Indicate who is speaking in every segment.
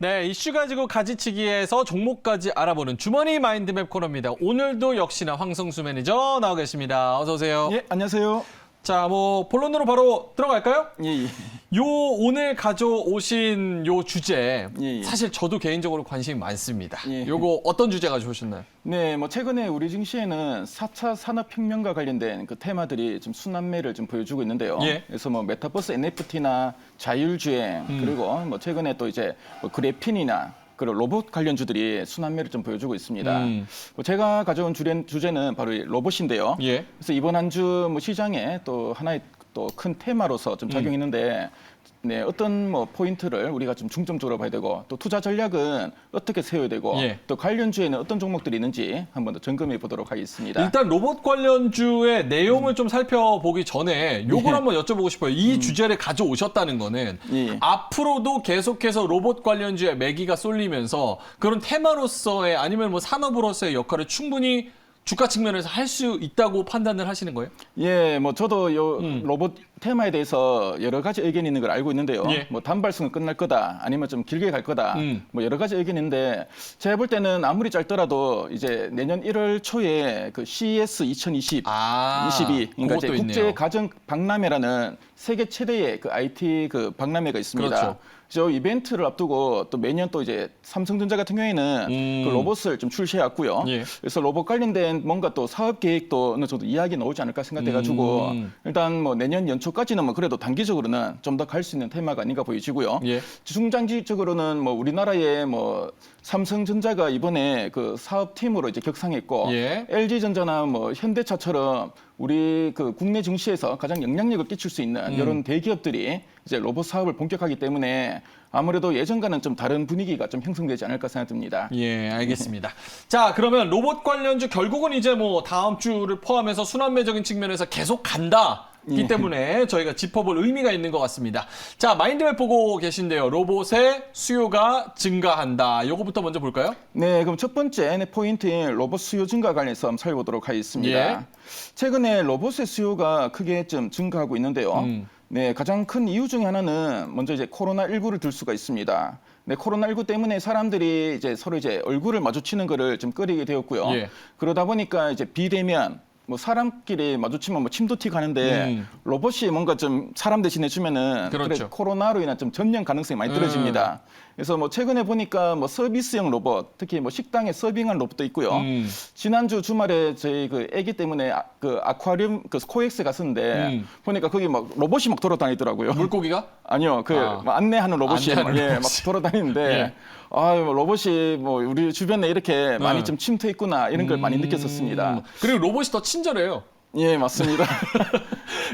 Speaker 1: 네, 이슈 가지고 가지치기에서 종목까지 알아보는 주머니 마인드맵 코너입니다. 오늘도 역시나 황성수 매니저 나와 계십니다. 어서 오세요.
Speaker 2: 예, 안녕하세요.
Speaker 1: 자, 본론으로 바로 들어갈까요?
Speaker 2: 예.
Speaker 1: 오늘 가져오신 요 주제,
Speaker 2: 예.
Speaker 1: 사실 저도 개인적으로 관심이 많습니다.
Speaker 2: 예.
Speaker 1: 요거 어떤 주제 가져오셨나요?
Speaker 2: 네, 최근에 우리 증시에는 4차 산업혁명과 관련된 그 테마들이 좀 순환매를 좀 보여주고 있는데요.
Speaker 1: 예.
Speaker 2: 그래서 메타버스 NFT나 자율주행, 그리고 최근에 또 이제 그래핀이나 그리고 로봇 관련주들이 순환매를 좀 보여주고 있습니다. 제가 가져온 주제는 바로 이 로봇인데요.
Speaker 1: 예.
Speaker 2: 그래서 이번 한 주 시장에 또 하나의 또 큰 테마로서 좀 작용했는데 네, 어떤 포인트를 우리가 좀 중점적으로 봐야 되고 또 투자 전략은 어떻게 세워야 되고
Speaker 1: 예.
Speaker 2: 또 관련주에는 어떤 종목들이 있는지 한번 더 점검해 보도록 하겠습니다.
Speaker 1: 일단 로봇 관련주의 내용을 좀 살펴보기 전에 요걸 한번 여쭤보고 싶어요. 이 주제를 가져오셨다는 거는
Speaker 2: 예.
Speaker 1: 앞으로도 계속해서 로봇 관련주의 매기가 쏠리면서 그런 테마로서의 아니면 산업으로서의 역할을 충분히 주가 측면에서 할 수 있다고 판단을 하시는 거예요?
Speaker 2: 예, 저도 요 로봇 테마에 대해서 여러 가지 의견이 있는 걸 알고 있는데요.
Speaker 1: 예.
Speaker 2: 단발성은 끝날 거다, 아니면 좀 길게 갈 거다, 여러 가지 의견이 있는데 제가 볼 때는 아무리 짧더라도 이제 내년 1월 초에 그 CES 2022, 그러니까 이제
Speaker 1: 그것도
Speaker 2: 국제
Speaker 1: 있네요.
Speaker 2: 가정 박람회라는 세계 최대의 그 IT 그 박람회가 있습니다.
Speaker 1: 그렇죠.
Speaker 2: 저 이벤트를 앞두고 또 매년 또 이제 삼성전자 같은 경우에는 그 로봇을 좀 출시해왔고요.
Speaker 1: 예.
Speaker 2: 그래서 로봇 관련된 뭔가 또 사업 계획도 어느 정도 이야기 나오지 않을까 생각돼가지고 일단 내년 연초까지는 그래도 단기적으로는 좀 더 갈 수 있는 테마가 아닌가 보여지고요.
Speaker 1: 예.
Speaker 2: 중장기적으로는 우리나라의 삼성전자가 이번에 그 사업팀으로 이제 격상했고
Speaker 1: 예.
Speaker 2: LG전자나 현대차처럼 우리 그 국내 증시에서 가장 영향력을 끼칠 수 있는 이런 대기업들이 이제 로봇 사업을 본격화하기 때문에 아무래도 예전과는 좀 다른 분위기가 좀 형성되지 않을까 생각됩니다.
Speaker 1: 예, 알겠습니다. 자, 그러면 로봇 관련주 결국은 이제 다음 주를 포함해서 순환매적인 측면에서 계속 간다. 기 때문에 저희가 짚어볼 의미가 있는 것 같습니다. 자, 마인드맵 보고 계신데요. 로봇의 수요가 증가한다. 요거부터 먼저 볼까요?
Speaker 2: 네, 그럼 첫 번째 포인트인 로봇 수요 증가 관련해서 한번 살펴보도록 하겠습니다.
Speaker 1: 예.
Speaker 2: 최근에 로봇의 수요가 크게 좀 증가하고 있는데요. 네, 가장 큰 이유 중에 하나는 먼저 이제 코로나19를 들 수가 있습니다. 네, 코로나19 때문에 사람들이 이제 서로 이제 얼굴을 마주치는 거를 좀 꺼리게 되었고요.
Speaker 1: 예.
Speaker 2: 그러다 보니까 이제 비대면 사람끼리 마주치면 침도 튀고 하는데 로봇이 뭔가 좀 사람 대신해 주면은
Speaker 1: 그렇죠.
Speaker 2: 그래, 코로나로 인한 좀 전염 가능성이 많이 떨어집니다. 그래서 최근에 보니까 서비스형 로봇, 특히 식당에 서빙한 로봇도 있고요. 지난주 주말에 저희 그 아기 때문에 그 아쿠아리움 그 코엑스에 갔었는데 보니까 거기 로봇이 돌아다니더라고요.
Speaker 1: 물고기가?
Speaker 2: 아니요, 안내하는 로봇이
Speaker 1: 안내하는 로봇이.
Speaker 2: 돌아다니는데
Speaker 1: 예.
Speaker 2: 로봇이 우리 주변에 이렇게 많이 좀 침투해 있구나 이런 걸 많이 느꼈었습니다.
Speaker 1: 그리고 로봇이 더 친절해요.
Speaker 2: 예, 맞습니다.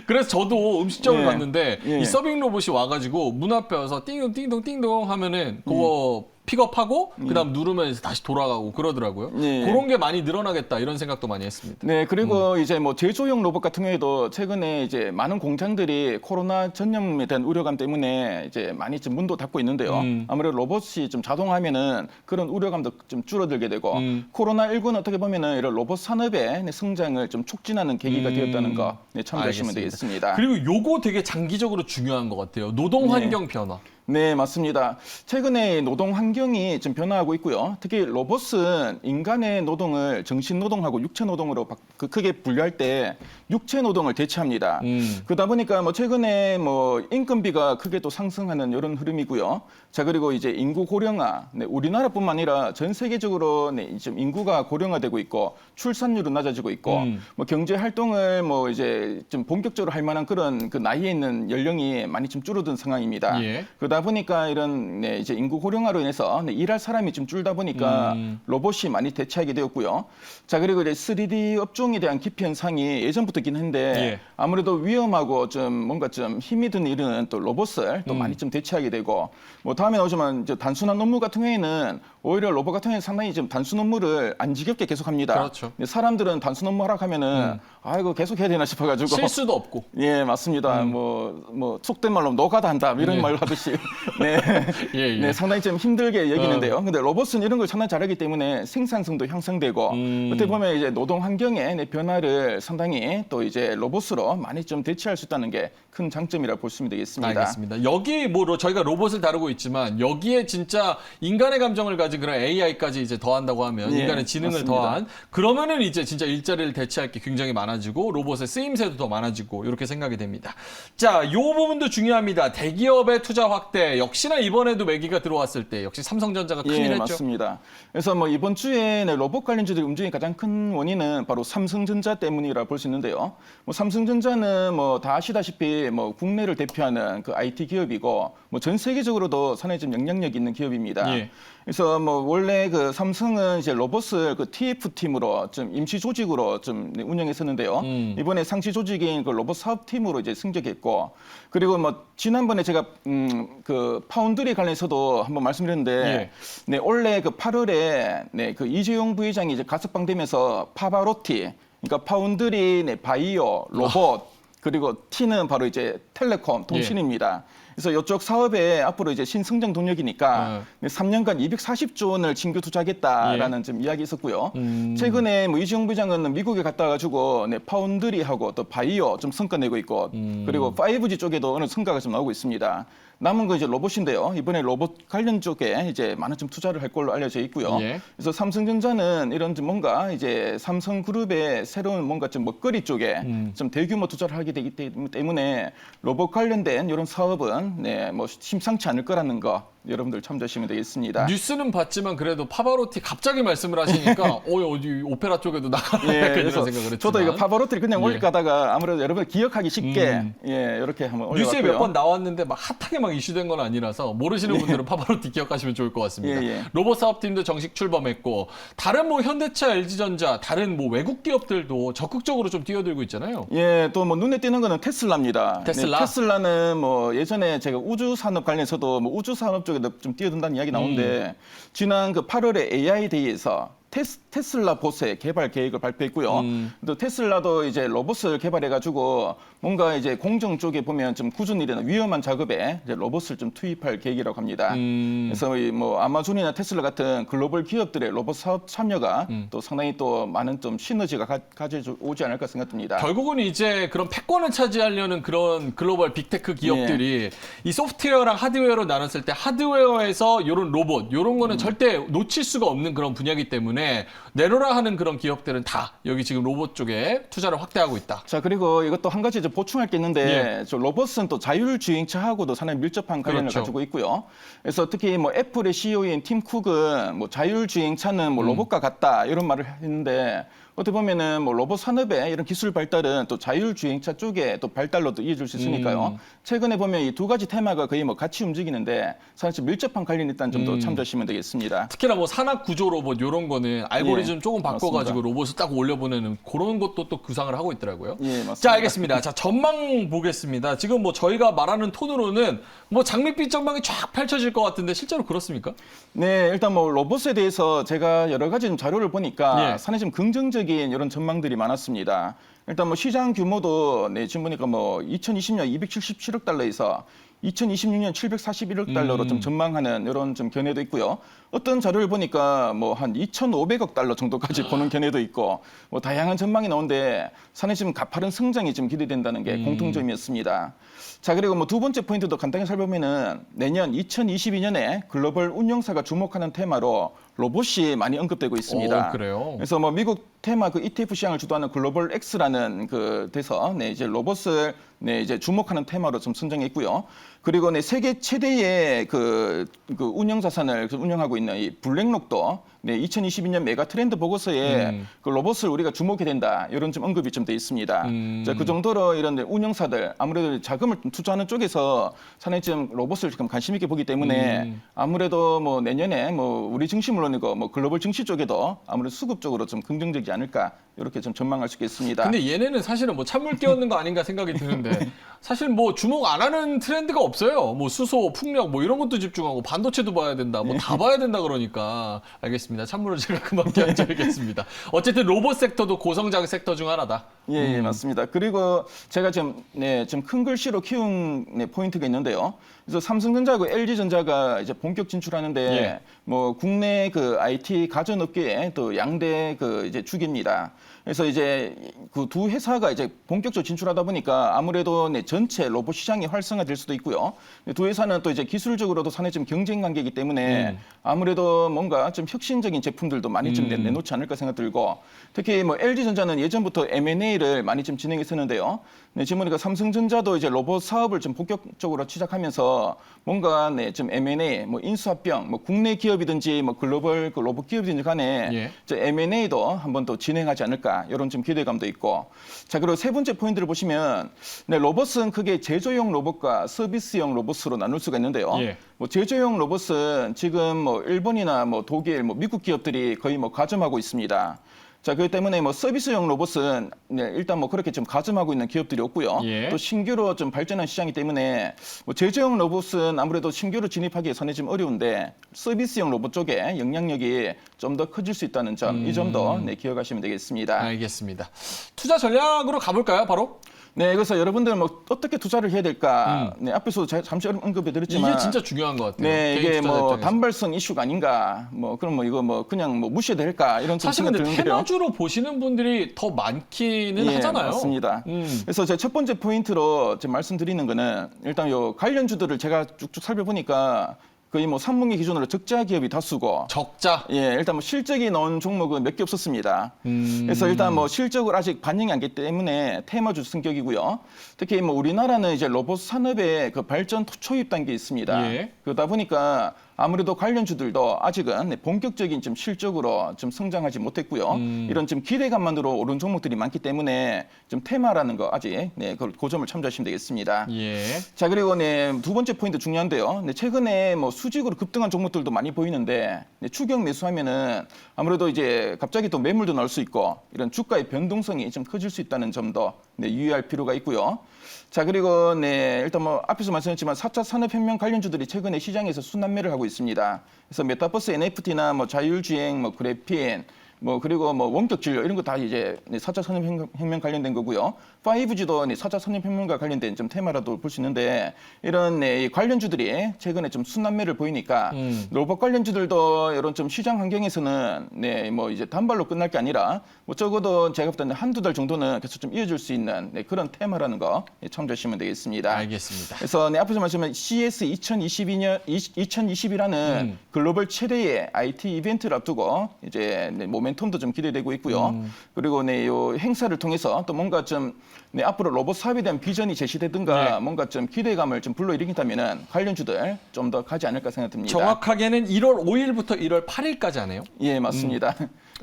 Speaker 1: 그래서 저도 음식점을
Speaker 2: 예.
Speaker 1: 갔는데
Speaker 2: 예.
Speaker 1: 이 서빙 로봇이 와가지고 문 앞에 와서 띵동 띵동 띵동 하면은 그거 픽업하고 그다음 누르면 이제 다시 돌아가고 그러더라고요.
Speaker 2: 예.
Speaker 1: 그런 게 많이 늘어나겠다 이런 생각도 많이 했습니다.
Speaker 2: 네, 그리고 이제 제조용 로봇 같은 경우에도 최근에 이제 많은 공장들이 코로나 전염에 대한 우려감 때문에 이제 많이 좀 문도 닫고 있는데요. 아무래도 로봇이 좀 자동화하면은 그런 우려감도 좀 줄어들게 되고 코로나19는 어떻게 보면은 이런 로봇 산업의 성장을 좀 촉진하는 계기가 되었다는 거 참고하시면
Speaker 1: 알겠습니다.
Speaker 2: 되겠습니다.
Speaker 1: 그리고 요거 되게 장기적으로 중요한 것 같아요. 노동 환경 변화.
Speaker 2: 네, 맞습니다. 최근에 노동 환경이 좀 변화하고 있고요. 특히 로봇은 인간의 노동을 정신 노동하고 육체 노동으로 크게 분류할 때 육체 노동을 대체합니다. 그러다 보니까 최근에 인건비가 크게 또 상승하는 이런 흐름이고요. 자, 그리고 이제 인구 고령화, 네, 우리나라뿐만 아니라 전 세계적으로 좀 인구가 고령화되고 있고 출산율은 낮아지고 있고 경제 활동을 이제 좀 본격적으로 할 만한 그런 그 나이에 있는 연령이 많이 좀 줄어든 상황입니다.
Speaker 1: 예.
Speaker 2: 그러다 보니까 이런 이제 인구 고령화로 인해서 일할 사람이 좀 줄다 보니까 로봇이 많이 대체하게 되었고요. 자, 그리고 이제 3D 업종에 대한 기피 현상이 예전부터 있긴 했는데
Speaker 1: 예.
Speaker 2: 아무래도 위험하고 좀 뭔가 좀 힘이 든 일은 또 로봇을 또 많이 좀 대체하게 되고 다음에 나오지만 이제 단순한 업무 같은 경우에는 오히려 로봇 같은 경우에는 상당히 좀 단순 업무를 안 지겹게 계속합니다.
Speaker 1: 그렇죠.
Speaker 2: 사람들은 단순 업무 하라 하면은 이거 계속 해야 되나 싶어가지고
Speaker 1: 실수도 없고.
Speaker 2: 예, 맞습니다. 속된 말로 노가다 한다 이런 말로 하듯이 네,
Speaker 1: 예, 예.
Speaker 2: 네, 상당히 좀 힘들게 여기는데요. 근데 로봇은 이런 걸 상당히 잘하기 때문에 생산성도 향상되고 어떻게 보면 이제 노동 환경의 변화를 상당히 또 이제 로봇으로 많이 좀 대체할 수 있다는 게 큰 장점이라 볼 수 되겠습니다.
Speaker 1: 알겠습니다. 여기 뭐 저희가 로봇을 다루고 있지만 여기에 진짜 인간의 감정을 가진 그런 AI까지 이제 더한다고 하면
Speaker 2: 예,
Speaker 1: 인간의 지능을
Speaker 2: 맞습니다.
Speaker 1: 더한 그러면은 이제 진짜 일자리를 대체할 게 굉장히 많아지고 로봇의 쓰임새도 더 많아지고 이렇게 생각이 됩니다. 자, 요 부분도 중요합니다. 대기업의 투자 확대 역시나 이번에도 매기가 들어왔을 때 역시 삼성전자가 크긴
Speaker 2: 예,
Speaker 1: 했죠.
Speaker 2: 맞습니다. 그래서 뭐 이번 주에 로봇 관련주들이 움직인 가장 큰 원인은 바로 삼성전자 때문이라 볼 수 있는데요. 뭐 삼성전자는 뭐 다 아시다시피 뭐 국내를 대표하는 그 IT 기업이고 뭐 전 세계적으로도 상당히 좀 영향력 있는 기업입니다.
Speaker 1: 예.
Speaker 2: 그래서 뭐 원래 그 삼성은 이제 로봇을 그 TF팀으로 좀 임시 조직으로 좀 운영했었는데요. 이번에 상시 조직인 그 로봇 사업팀으로 이제 승격했고, 그리고 뭐 지난번에 제가 그 파운드리 관련해서도 한번 말씀드렸는데,
Speaker 1: 예.
Speaker 2: 네, 원래 그 8월에 네, 그 이재용 부회장이 이제 가석방되면서 파바로티, 그러니까 파운드리, 네, 바이오, 로봇, 그리고 T는 바로 이제 텔레콤, 통신입니다. 그래서 이쪽 사업에 앞으로 이제 신성장 동력이니까 3년간 240조 원을 신규 투자하겠다라는 좀 이야기 있었고요. 최근에 뭐 이재용 부장은 미국에 갔다 가지고 네, 파운드리하고 또 바이오 좀 성과 내고 있고 그리고 5G 쪽에도 어느 성과가 좀 나오고 있습니다. 남은 거 이제 로봇인데요. 이번에 로봇 관련 쪽에 이제 많은 좀 투자를 할 걸로 알려져 있고요.
Speaker 1: 예.
Speaker 2: 그래서 삼성전자는 이런 좀 뭔가 이제 삼성그룹의 새로운 뭔가 좀 먹거리 쪽에 좀 대규모 투자를 하게 되기 때문에 로봇 관련된 이런 사업은 네, 뭐 심상치 않을 거라는 거 여러분들 참조하시면 되겠습니다.
Speaker 1: 뉴스는 봤지만 그래도 파바로티 갑자기 말씀을 하시니까 어디 오페라 쪽에도 나가나
Speaker 2: 예,
Speaker 1: 약간 이런
Speaker 2: 그래서
Speaker 1: 생각을 했지만
Speaker 2: 저도 이거 파바로티를 그냥
Speaker 1: 예.
Speaker 2: 올릴까 하다가 아무래도 여러분 기억하기 쉽게 예, 이렇게 한번 올려봤고요.
Speaker 1: 뉴스에 몇 번 나왔는데 막 핫하게 막 이슈된 건 아니라서 모르시는 분들은 파바로티 기억하시면 좋을 것 같습니다.
Speaker 2: 예, 예.
Speaker 1: 로봇 사업팀도 정식 출범했고 다른 뭐 현대차, LG전자, 다른 뭐 외국 기업들도 적극적으로 좀 뛰어들고 있잖아요.
Speaker 2: 예, 또 뭐 눈에 띄는 거는 테슬라입니다.
Speaker 1: 테슬라?
Speaker 2: 네, 테슬라는 뭐 예전에 제가 우주 산업 관련해서도 뭐 우주 산업 쪽에도 좀 뛰어든다는 이야기 나오는데 지난 그 8월에 AI 데이에서 테슬라 보스의 개발 계획을 발표했고요. 또 테슬라도 이제 로봇을 개발해가지고 뭔가 이제 공정 쪽에 보면 좀 굳은 일이나 위험한 작업에 이제 로봇을 좀 투입할 계획이라고 합니다. 그래서 이 뭐 아마존이나 테슬라 같은 글로벌 기업들의 로봇 사업 참여가 또 상당히 또 많은 좀 시너지가 가져오지 않을까 생각됩니다.
Speaker 1: 결국은 이제 그런 패권을 차지하려는 그런 글로벌 빅테크 기업들이 이 소프트웨어랑 하드웨어로 나눴을 때 하드웨어에서 이런 로봇, 이런 거는 절대 놓칠 수가 없는 그런 분야이기 때문에 내로라 하는 그런 기업들은 다 여기 지금 로봇 쪽에 투자를 확대하고 있다.
Speaker 2: 자, 그리고 이것도 한 가지 이제 보충할 게 있는데
Speaker 1: 예.
Speaker 2: 저 로봇은 또 자율주행차하고도 상당히 밀접한 관련을
Speaker 1: 그렇죠.
Speaker 2: 가지고 있고요. 그래서 특히 뭐 애플의 CEO인 팀 쿡은 뭐 자율주행차는 뭐 로봇과 같다 이런 말을 했는데 어떻게 보면은 뭐 로봇 산업의 이런 기술 발달은 또 자율주행차 쪽에 또 발달로도 이어질 수 있으니까요. 최근에 보면 이 두 가지 테마가 거의 뭐 같이 움직이는데 사실 밀접한 관련이 있다는 점도 참조하시면 되겠습니다.
Speaker 1: 특히나 뭐 산악 구조 로봇 이런 거는 알고리즘
Speaker 2: 예,
Speaker 1: 조금 바꿔가지고
Speaker 2: 맞습니다.
Speaker 1: 로봇을 딱 올려보내는 그런 것도 또 구상을 하고 있더라고요.
Speaker 2: 예, 맞습니다.
Speaker 1: 자, 알겠습니다. 자, 전망 보겠습니다. 지금 뭐 저희가 말하는 톤으로는 뭐 장밋빛 전망이 쫙 펼쳐질 것 같은데 실제로 그렇습니까?
Speaker 2: 네, 일단 뭐 로봇에 대해서 제가 여러 가지 좀 자료를 보니까
Speaker 1: 예.
Speaker 2: 상당히 좀 긍정적인 이런 전망들이 많았습니다. 일단 뭐 시장 규모도 네, 지금 보니까 뭐 2020년 277억 달러에서 2026년 741억 달러로 좀 전망하는 이런 좀 견해도 있고요. 어떤 자료를 보니까 뭐 한 2,500억 달러 정도까지 보는 견해도 있고 뭐 다양한 전망이 나오는데 상당히 지금 가파른 성장이 좀 기대된다는 게 공통점이었습니다. 자, 그리고 뭐 두 번째 포인트도 간단히 살펴보면은 내년 2022년에 글로벌 운용사가 주목하는 테마로 로봇이 많이 언급되고 있습니다.
Speaker 1: 오, 그래요?
Speaker 2: 그래서 뭐 미국 테마 그 ETF 시장을 주도하는 글로벌 X라는 그 데서 네, 이제 로봇을 네, 이제 주목하는 테마로 좀 선정했고요. 그리고 네, 세계 최대의 그 운영 자산을 운영하고 있는 이 블랙록도 네, 2022년 메가 트렌드 보고서에 그 로봇을 우리가 주목해야 된다 이런 좀 언급이 좀 돼 있습니다. 자, 그 정도로 이런 운영사들 아무래도 자금을 투자하는 쪽에서 상당히 좀 로봇을 지금 관심 있게 보기 때문에 아무래도 뭐 내년에 뭐 우리 증시 물론이고 뭐 글로벌 증시 쪽에도 아무래도 수급적으로 좀 긍정적이지 않을까 이렇게 좀 전망할 수 있겠습니다.
Speaker 1: 근데 얘네는 사실은 뭐 찬물 끼얹는 거 아닌가 생각이 드는데 사실 뭐 주목 안 하는 트렌드가 없어요. 뭐 수소, 풍력 뭐 이런 것도 집중하고 반도체도 봐야 된다. 뭐 다 봐야 된다 그러니까 알겠습니다. 찬물을 제가 그만게 앉아야겠습니다. 어쨌든 로봇 섹터도 고성장 섹터 중 하나다.
Speaker 2: 예, 맞습니다. 그리고 제가 좀 큰 글씨로 키운 포인트가 있는데요. 그래서 삼성전자하고 LG전자가 이제 본격 진출하는데
Speaker 1: 예.
Speaker 2: 뭐 국내 그 IT 가전업계의 또 양대 그 이제 축입니다. 그래서 이제 그 두 회사가 이제 본격적으로 진출하다 보니까 아무래도 전체 로봇 시장이 활성화될 수도 있고요. 두 회사는 또 이제 기술적으로도 상당히 좀 경쟁 관계이기 때문에 아무래도 뭔가 좀 혁신적인 제품들도 많이 좀 내놓지 않을까 생각 들고 특히 뭐 LG전자는 예전부터 M&A를 많이 좀 진행했었는데요. 지금 보니까 삼성전자도 이제 로봇 사업을 좀 본격적으로 시작하면서 뭔가 좀 M&A, 뭐 인수합병, 뭐 국내 기업이든지 뭐 글로벌 그 로봇 기업이든지 간에 M&A도 한번 또 진행하지 않을까 이런 좀 기대감도 있고. 자, 그리고 세 번째 포인트를 보시면 로봇은 크게 제조용 로봇과 서비스용 로봇으로 나눌 수가 있는데요. 뭐 제조용 로봇은 지금 뭐 일본이나 뭐 독일, 뭐 미국 기업들이 거의 뭐 가점하고 있습니다. 자, 그렇기 때문에 뭐 서비스용 로봇은 일단 뭐 그렇게 좀 가점하고 있는 기업들이 없고요. 또 신규로 좀 발전한 시장이기 때문에 뭐 제조용 로봇은 아무래도 신규로 진입하기 상당히 좀 어려운데 서비스용 로봇 쪽에 영향력이 좀 더 커질 수 있다는 점, 이 점도 기억하시면 되겠습니다.
Speaker 1: 알겠습니다. 투자 전략으로 가볼까요, 바로?
Speaker 2: 네, 그래서 여러분들 뭐 어떻게 투자를 해야 될까? 앞에서도 잠시 언급해드렸지만
Speaker 1: 이게 진짜 중요한 것 같아요.
Speaker 2: 네, 이게 뭐 단발성 이슈가 아닌가? 뭐 그럼 뭐 이거 뭐 그냥 뭐 무시해도 될까? 이런 좀
Speaker 1: 사실
Speaker 2: 생각
Speaker 1: 근데
Speaker 2: 드는데요.
Speaker 1: 테마주로 보시는 분들이 더 많기는 하잖아요.
Speaker 2: 맞습니다. 그래서 제 첫 번째 포인트로 제가 말씀드리는 거는 일단 요 관련주들을 제가 쭉쭉 살펴보니까 거의 뭐 3분기 기준으로 적자 기업이 다수고
Speaker 1: 적자.
Speaker 2: 예, 일단 뭐 실적이 나온 종목은 몇 개 없었습니다. 그래서 일단 뭐 실적을 아직 반영이 안 됐기 때문에 테마주 성격이고요. 특히 뭐 우리나라는 이제 로봇 산업의 그 발전 초입 단계에 있습니다. 그러다 보니까 아무래도 관련주들도 아직은 본격적인 좀 실적으로 좀 성장하지 못했고요. 이런 좀 기대감만으로 오른 종목들이 많기 때문에 좀 테마라는 거 아직 그 점을 참조하시면 되겠습니다. 자, 그리고 두 번째 포인트 중요한데요. 최근에 뭐 수직으로 급등한 종목들도 많이 보이는데 추격 매수하면은 아무래도 이제 갑자기 또 매물도 나올 수 있고 이런 주가의 변동성이 좀 커질 수 있다는 점도 유의할 필요가 있고요. 자, 그리고 일단 뭐 앞에서 말씀드렸지만 4차 산업혁명 관련주들이 최근에 시장에서 순환매를 하고 있습니다. 그래서 메타버스 NFT나 뭐 자율주행, 뭐 그래핀, 뭐 그리고 뭐 원격 진료 이런 거 다 이제 4차 산업혁명 관련된 거고요. 5G도 4차 산업혁명과 관련된 좀 테마라도 볼 수 있는데 이런 관련주들이 최근에 좀 순환매를 보이니까 로봇 관련주들도 이런 좀 시장 환경에서는 뭐 이제 단발로 끝날 게 아니라 뭐 적어도 제가 볼 때는 한두 달 정도는 계속 좀 이어질 수 있는 그런 테마라는 거 참조하시면 되겠습니다.
Speaker 1: 알겠습니다.
Speaker 2: 그래서 앞에서 말씀한 CES 2020이라는 글로벌 최대의 IT 이벤트를 앞두고 이제 모멘텀도 좀 기대되고 있고요. 그리고 요 행사를 통해서 또 뭔가 좀 앞으로 로봇 사업에 대한 비전이 제시되든가 뭔가 좀 기대감을 좀 불러일으킨다면은 관련주들 좀 더 가지 않을까 생각됩니다.
Speaker 1: 정확하게는 1월 5일부터 1월 8일까지 하네요.
Speaker 2: 예, 맞습니다.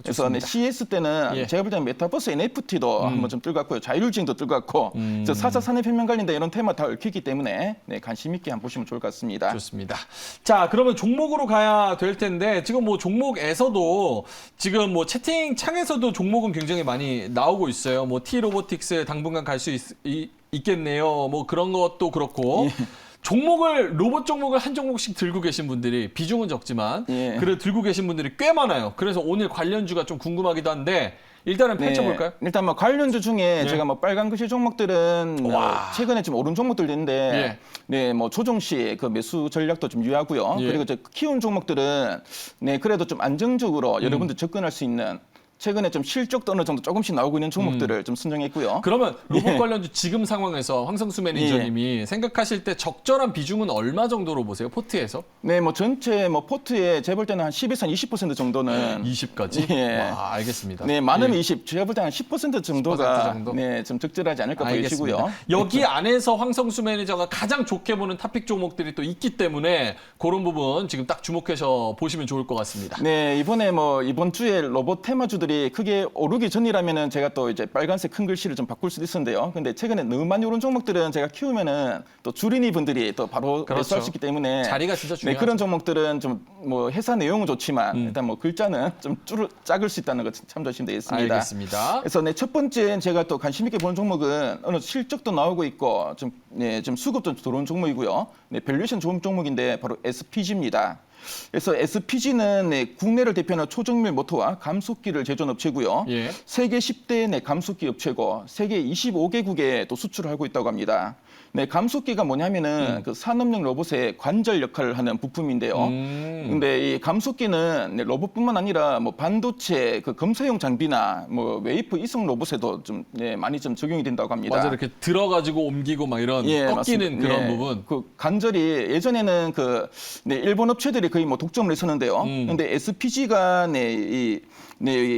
Speaker 2: 그래서 CES 때는 제가 볼 때는 메타버스 NFT도 한번 좀 뜰갔고요. 자율주행도 뜰갔고 4차 산업혁명 관련된 이런 테마 다 얽히기 때문에 관심 있게 한번 보시면 좋을 것 같습니다.
Speaker 1: 좋습니다. 자, 그러면 종목으로 가야 될 텐데 지금 뭐 종목에서도 지금 뭐 채팅창에서도 종목은 굉장히 많이 나오고 있어요. 뭐 T로보틱스 당분간 갈 수 있겠네요. 뭐 그런 것도 그렇고 로봇 종목을 한 종목씩 들고 계신 분들이 비중은 적지만 그래 들고 계신 분들이 꽤 많아요. 그래서 오늘 관련주가 좀 궁금하기도 한데 일단은 펼쳐볼까요?
Speaker 2: 일단 뭐 관련주 중에 제가 뭐 빨간 글씨 종목들은 최근에 좀 오른 종목들도 있는데 뭐 조정시 그 매수 전략도 좀 유의하고요. 그리고 키운 종목들은 그래도 좀 안정적으로 여러분들 접근할 수 있는 최근에 좀 실적도 어느 정도 조금씩 나오고 있는 종목들을 좀 선정했고요.
Speaker 1: 그러면 로봇 관련주 지금 상황에서 황성수 매니저님이 생각하실 때 적절한 비중은 얼마 정도로 보세요? 포트에서?
Speaker 2: 네, 뭐 전체 뭐 포트에 제가 볼 때는 한 10에서 한 20% 정도는
Speaker 1: 20까지? 와, 알겠습니다.
Speaker 2: 네, 많으면 20, 제가 볼 때는 한 10% 정도가
Speaker 1: 10% 정도?
Speaker 2: 좀 적절하지 않을까 보이시고요.
Speaker 1: 여기 안에서 황성수 매니저가 가장 좋게 보는 탑픽 종목들이 또 있기 때문에 그런 부분 지금 딱 주목해서 보시면 좋을 것 같습니다.
Speaker 2: 네, 이번 주에 로봇 테마주들이 점유율이 크게 오르기 전이라면은 제가 또 이제 빨간색 큰 글씨를 좀 바꿀 수도 있었는데요. 근데 최근에 너무 많이 오른 종목들은 제가 키우면은 또 주린이 분들이 또 바로
Speaker 1: 그렇죠.
Speaker 2: 매수할 수 있기 때문에
Speaker 1: 자리가 진짜
Speaker 2: 네,
Speaker 1: 중요하죠.
Speaker 2: 그런 종목들은 좀 뭐 회사 내용은 좋지만 일단 뭐 글자는 좀 작을 수 있다는 거 참조하시면 되겠습니다.
Speaker 1: 알겠습니다.
Speaker 2: 그래서 네, 첫 번째 제가 또 관심 있게 보는 종목은 어느 실적도 나오고 있고 좀 수급도 들어온 종목이고요. 네, 밸류에이션 좋은 종목인데 바로 SPG입니다. 그래서 SPG는 국내를 대표하는 초정밀 모터와 감속기를 제조하는 업체고요.
Speaker 1: 예.
Speaker 2: 세계 10대 감속기 업체고 세계 25개국에 또 수출을 하고 있다고 합니다. 네, 감속기가 뭐냐면은 그 산업용 로봇의 관절 역할을 하는 부품인데요. 근데 이 감속기는 네, 로봇뿐만 아니라 뭐 반도체 그 검사용 장비나 뭐 웨이프 이송 로봇에도 좀 네, 많이 좀 적용이 된다고 합니다.
Speaker 1: 맞아, 이렇게 들어가지고 옮기고 막 이런 꺾이는
Speaker 2: 맞습니다.
Speaker 1: 그런
Speaker 2: 예,
Speaker 1: 부분.
Speaker 2: 그 관절이 예전에는 그 네, 일본 업체들이 거의 뭐 독점을 했었는데요. 근데 SPG가 이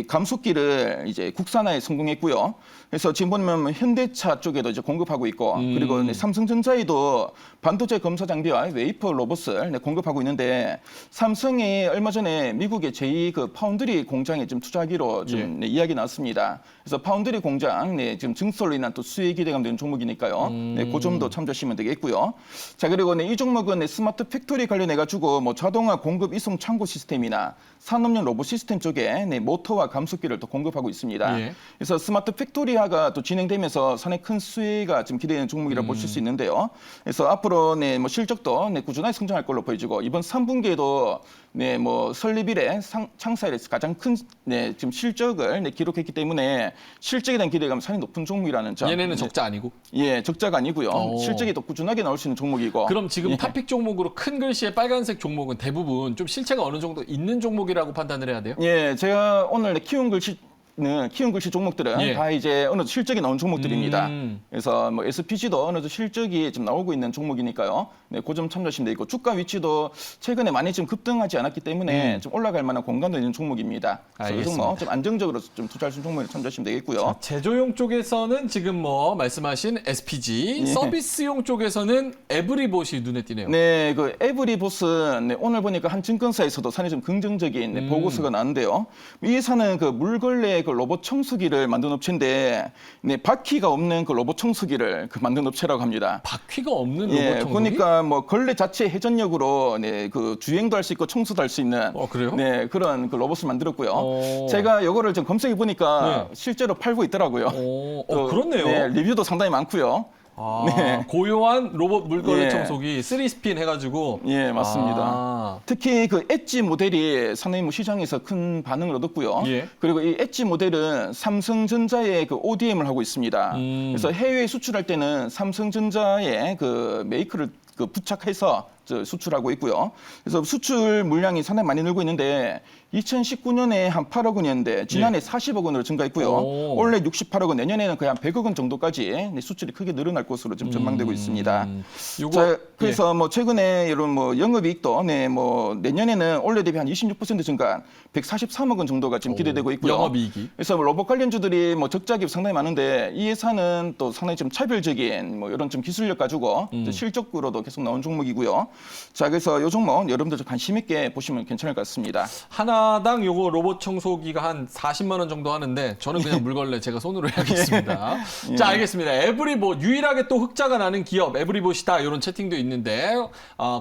Speaker 2: 감속기를 이제 국산화에 성공했고요. 그래서 지금 보면 현대차 쪽에도 이제 공급하고 있고, 그리고 네, 삼성전자에도 반도체 검사 장비와 웨이퍼 로봇을 네, 공급하고 있는데, 삼성이 얼마 전에 미국의 제2 그 파운드리 공장에 좀 투자하기로 좀 네, 이야기 나왔습니다. 그래서 파운드리 공장 네, 지금 증설로 인한 또 수혜 기대감 되는 종목이니까요. 네, 그 점도 참조하시면 되겠고요. 자, 그리고 네, 이 종목은 네, 스마트 팩토리 관련해 가지고 뭐 자동화 공급 이송 창고 시스템이나 산업용 로봇 시스템 쪽에 네, 모터와 감속기를 또 공급하고 있습니다.
Speaker 1: 예.
Speaker 2: 그래서 스마트 팩토리화가 또 진행되면서 상당히 큰 수혜가 지금 기대되는 종목이라고 보실 수 있는데요. 그래서 앞으로 네, 뭐 실적도 네, 꾸준하게 성장할 걸로 보여지고 이번 3분기에도 네, 뭐 설립 이래 창사 이래 가장 큰 네, 지금 실적을 네, 기록했기 때문에 실적에 대한 기대감 상당히 높은 종목이라는 점.
Speaker 1: 얘네는 적자 아니고.
Speaker 2: 예, 적자가 아니고요.
Speaker 1: 오.
Speaker 2: 실적이 또 꾸준하게 나올 수 있는 종목이고.
Speaker 1: 그럼 지금
Speaker 2: 예.
Speaker 1: 탑픽 종목으로 큰 글씨의 빨간색 종목은 대부분 좀 실체가 어느 정도 있는 종목이라고 판단을 해야 돼요?
Speaker 2: 예, 제가 오늘 키운 글씨 종목들은
Speaker 1: 예.
Speaker 2: 다 이제 어느 정도 실적이 나온 종목들입니다.
Speaker 1: 음.
Speaker 2: 그래서 뭐 SPG도 어느 정도 실적이 좀 나오고 있는 종목이니까요. 네, 그 점 참조하시면 되고 주가 위치도 최근에 많이 좀 급등하지 않았기 때문에 좀 올라갈 만한 공간도 있는 종목입니다. 그래서 이
Speaker 1: 알겠습니다.
Speaker 2: 종목 좀 안정적으로 좀 투자할 수 있는 종목을 참조하시면 되겠고요.
Speaker 1: 제조용 쪽에서는 지금 뭐 말씀하신 SPG,
Speaker 2: 예.
Speaker 1: 서비스용 쪽에서는 에브리봇이 눈에 띄네요.
Speaker 2: 네, 그 에브리보스 네, 오늘 보니까 한 증권사에서도 상당히 좀 긍정적인 네, 보고서가 나왔는데요. 이 회사는 그 물걸레 그 로봇 청소기를 만든 업체인데, 네, 바퀴가 없는 그 로봇 청소기를 그 만든 업체라고 합니다.
Speaker 1: 바퀴가 없는 로봇
Speaker 2: 예,
Speaker 1: 청소기?
Speaker 2: 보니까 뭐 걸레 자체 회전력으로 네, 그 주행도 할 수 있고 청소도 할 수 있는
Speaker 1: 그래요?
Speaker 2: 네, 그런 그 로봇을 만들었고요.
Speaker 1: 오.
Speaker 2: 제가 이거를 좀 검색해 보니까
Speaker 1: 네.
Speaker 2: 실제로 팔고 있더라고요.
Speaker 1: 오, 그렇네요.
Speaker 2: 네, 리뷰도 상당히 많고요.
Speaker 1: 아,
Speaker 2: 네.
Speaker 1: 고요한 로봇 물걸레
Speaker 2: 예.
Speaker 1: 청소기 3스핀 해가지고.
Speaker 2: 예, 맞습니다.
Speaker 1: 아,
Speaker 2: 특히 그 엣지 모델이 상당히 뭐 시장에서 큰 반응을 얻었고요.
Speaker 1: 예.
Speaker 2: 그리고 이 엣지 모델은 삼성전자의 그 ODM을 하고 있습니다. 그래서 해외에 수출할 때는 삼성전자의 그 메이크를 그 부착해서 수출하고 있고요. 그래서 수출 물량이 상당히 많이 늘고 있는데 2019년에 한 8억 원이었는데 지난해 40억 원으로 증가했고요.
Speaker 1: 오.
Speaker 2: 올해 68억 원, 내년에는 거의 한 100억 원 정도까지 수출이 크게 늘어날 것으로 좀 전망되고 있습니다.
Speaker 1: 요거
Speaker 2: 자, 그래서 뭐 최근에 이런 뭐 영업이익도 네, 뭐 내년에는 올해 대비 한 26% 증가, 143억 원 정도가 지금 기대되고 있고요.
Speaker 1: 영업이익이.
Speaker 2: 그래서 뭐 로봇 관련주들이 뭐 적자 기업 상당히 많은데 이 회사는 또 상당히 좀 차별적인 뭐 이런 좀 기술력 가지고 실적으로도 계속 나온 종목이고요. 자, 그래서 이 종목 여러분들 좀 관심 있게 보시면 괜찮을 것 같습니다.
Speaker 1: 하나당 요거 로봇 청소기가 한 40만 원 정도 하는데 저는 그냥 물걸레 제가 손으로 해야겠습니다. 자, 알겠습니다. 에브리봇 유일하게 또 흑자가 나는 기업 에브리봇이다 이런 채팅도 있는데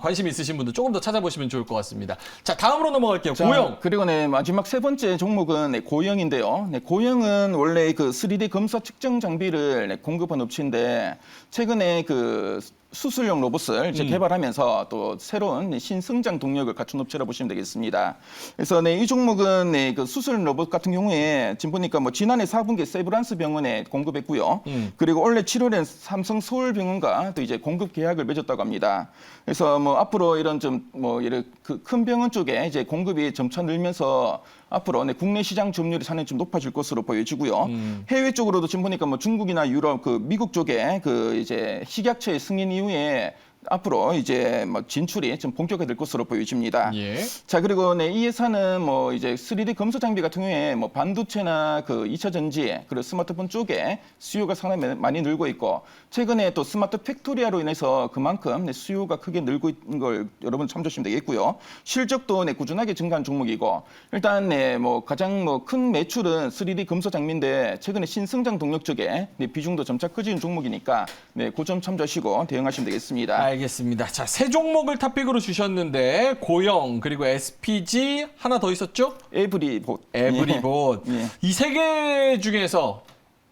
Speaker 1: 관심 있으신 분들 조금 더 찾아보시면 좋을 것 같습니다. 자, 다음으로 넘어갈게요.
Speaker 2: 자,
Speaker 1: 고영.
Speaker 2: 그리고 네, 마지막 세 번째 종목은 네, 고영인데요. 네, 고영은 원래 그 3D 검사 측정 장비를 네, 공급한 업체인데 최근에 그 수술용 로봇을 이제 개발하면서 또 새로운 신성장 동력을 갖춘 업체라 보시면 되겠습니다. 그래서 네, 이 종목은 네, 그 수술 로봇 같은 경우에 지금 보니까 뭐 지난해 4분기에 세브란스 병원에 공급했고요. 그리고 올해 7월엔 삼성 서울병원과 또 이제 공급 계약을 맺었다고 합니다. 그래서 뭐 앞으로 이런 좀 뭐 이런 그 큰 병원 쪽에 이제 공급이 점차 늘면서 앞으로 네, 국내 시장 점유율이 상당히 좀 높아질 것으로 보여지고요. 해외 쪽으로도 지금 보니까 뭐 중국이나 유럽, 그 미국 쪽에 그 이제 식약처의 승인 이후에 앞으로 이제 뭐 진출이 좀 본격화될 것으로 보여집니다.
Speaker 1: 예.
Speaker 2: 자, 그리고 네, 이 회사는 뭐 이제 3D 검수 장비 같은 경우에 뭐 반도체나 그 2차 전지 그리고 스마트폰 쪽에 수요가 상당히 많이 늘고 있고 최근에 또 스마트 팩토리아로 인해서 그만큼 네, 수요가 크게 늘고 있는 걸 여러분 참조하시면 되겠고요. 실적도 네, 꾸준하게 증가한 종목이고 일단 네, 뭐 가장 뭐 큰 매출은 3D 검수 장비인데 최근에 신성장 동력 쪽에 네, 비중도 점차 커지는 종목이니까 네, 그 점 참조하시고 대응하시면 되겠습니다.
Speaker 1: 알겠습니다. 자, 세 종목을 탑픽으로 주셨는데 고영 그리고 SPG 하나 더 있었죠?
Speaker 2: 에브리봇.
Speaker 1: 에브리봇.
Speaker 2: 예.
Speaker 1: 이 세 개 중에서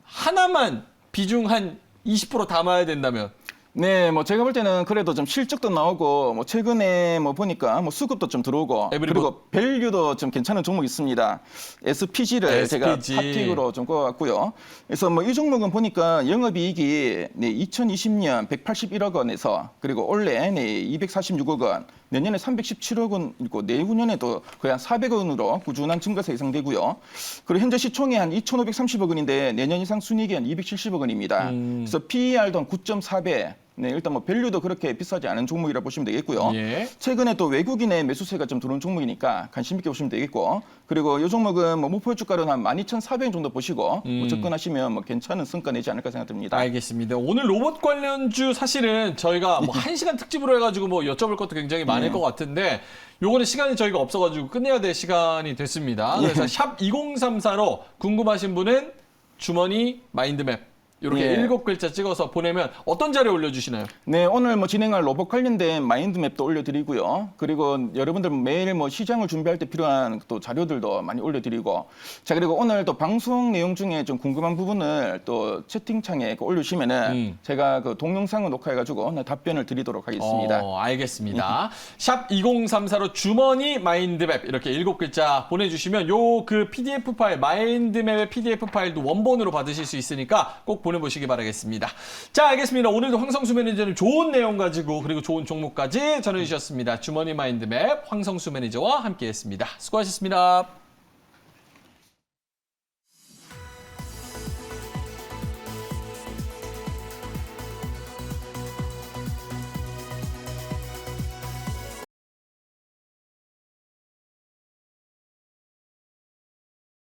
Speaker 1: 하나만 비중 한 20% 담아야 된다면
Speaker 2: 네, 뭐 제가 볼 때는 그래도 좀 실적도 나오고 뭐 최근에 뭐 보니까 뭐 수급도 좀 들어오고
Speaker 1: 에브리봇.
Speaker 2: 그리고 밸류도 좀 괜찮은 종목이 있습니다. SPG를 제가
Speaker 1: SPG.
Speaker 2: 탑픽으로 좀 꼽았고요. 그래서 뭐 이 종목은 보니까 영업이익이 네, 2020년 181억 원에서 그리고 올해 네, 246억 원, 내년에 317억 원이고 내후년에도 거의 한 400원으로 꾸준한 증가세 예상되고요. 그리고 현재 시총이 한 2,530억 원인데 내년 이상 순이익이 한 270억 원입니다. 그래서 PER도 한 9.4배. 네, 일단 뭐 밸류도 그렇게 비싸지 않은 종목이라 보시면 되겠고요.
Speaker 1: 예.
Speaker 2: 최근에 또 외국인의 매수세가 좀 들어온 종목이니까 관심 있게 보시면 되겠고, 그리고 이 종목은 뭐 목표 주가로 한 12,400원 정도 보시고 뭐 접근하시면 뭐 괜찮은 성과 내지 않을까 생각됩니다.
Speaker 1: 알겠습니다. 오늘 로봇 관련주 사실은 저희가 뭐 1시간 특집으로 해가지고 뭐 여쭤볼 것도 굉장히 많을 것 같은데 요거는 시간이 저희가 없어가지고 끝내야 될 시간이 됐습니다. 그래서 샵 2034로 궁금하신 분은 주머니 마인드맵 이렇게
Speaker 2: 예.
Speaker 1: 7글자 찍어서 보내면 어떤 자료 올려주시나요?
Speaker 2: 네, 오늘 뭐 진행할 로봇 관련된 마인드맵도 올려드리고요. 그리고 여러분들 매일 뭐 시장을 준비할 때 필요한 또 자료들도 많이 올려드리고. 자, 그리고 오늘 또 방송 내용 중에 좀 궁금한 부분을 또 채팅창에 올려주시면은 제가 그 동영상을 녹화해가지고 답변을 드리도록 하겠습니다.
Speaker 1: 알겠습니다. 샵 2034로 주머니 마인드맵 이렇게 7글자 보내주시면 요 그 PDF 파일, 마인드맵의 PDF 파일도 원본으로 받으실 수 있으니까 꼭 보내보시기 바라겠습니다. 자, 알겠습니다. 오늘도 황성수 매니저님 좋은 내용 가지고 그리고 좋은 종목까지 전해주셨습니다. 주머니 마인드맵 황성수 매니저와 함께했습니다. 수고하셨습니다.